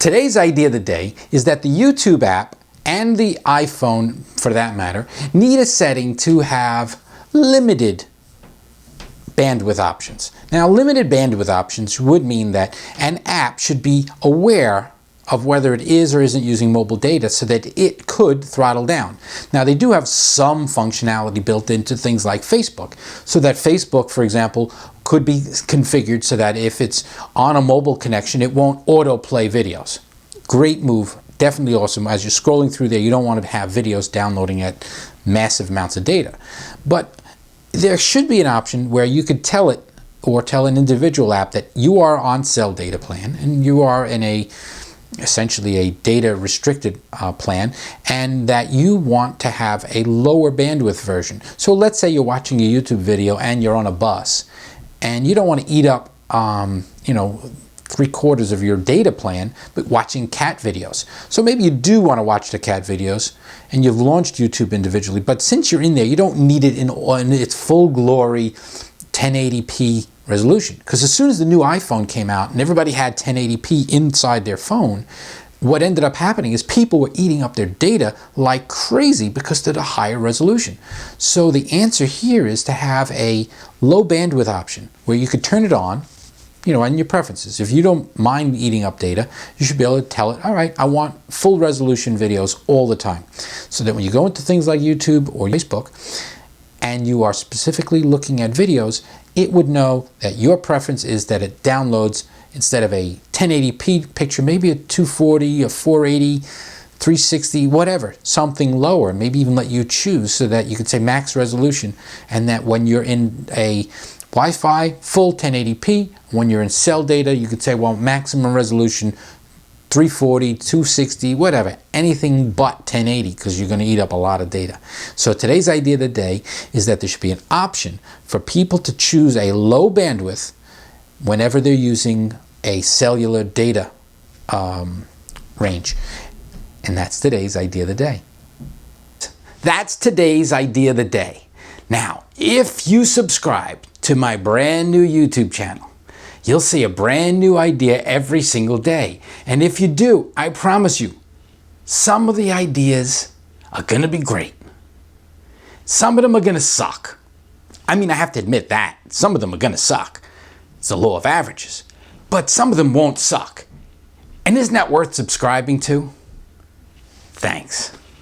Today's idea of the day is that the YouTube app and the iPhone, for that matter, need a setting to have limited bandwidth options. Now, limited bandwidth options would mean that an app should be aware of whether it is or isn't using mobile data so that it could throttle down. Now, they do have some functionality built into things like Facebook, so that Facebook, for example, could be configured so that if it's on a mobile connection, it won't autoplay videos. Great move, definitely awesome. As you're scrolling through there, you don't want to have videos downloading at massive amounts of data. But there should be an option where you could tell it, or tell an individual app, that you are on cell data plan and you are in essentially a data restricted plan, and that you want to have a lower bandwidth version. So let's say you're watching a YouTube video and you're on a bus and you don't want to eat up 3/4 of your data plan but watching cat videos. So maybe you do want to watch the cat videos and you've launched YouTube individually, but since you're in there, you don't need it in its full glory 1080p resolution. Because as soon as the new iPhone came out and everybody had 1080p inside their phone, what ended up happening is people were eating up their data like crazy because of the higher resolution. So the answer here is to have a low bandwidth option where you could turn it on, and your preferences. If you don't mind eating up data, you should be able to tell it, all right, I want full resolution videos all the time. So that when you go into things like YouTube or Facebook and you are specifically looking at videos, it would know that your preference is that it downloads, instead of a 1080p picture, maybe a 240, a 480, 360, whatever, something lower, maybe even let you choose so that you could say max resolution, and that when you're in a Wi-Fi, full 1080p. When you're in cell data, you could say, well, maximum resolution 340, 260, whatever, anything but 1080, because you're going to eat up a lot of data. So today's idea of the day is that there should be an option for people to choose a low bandwidth whenever they're using a cellular data range. And that's today's idea of the day. That's today's idea of the day. Now, if you subscribe to my brand new YouTube channel, you'll see a brand new idea every single day. And if you do, I promise you, some of the ideas are going to be great. Some of them are going to suck. I mean, I have to admit that. Some of them are going to suck. It's the law of averages. But some of them won't suck. And isn't that worth subscribing to? Thanks.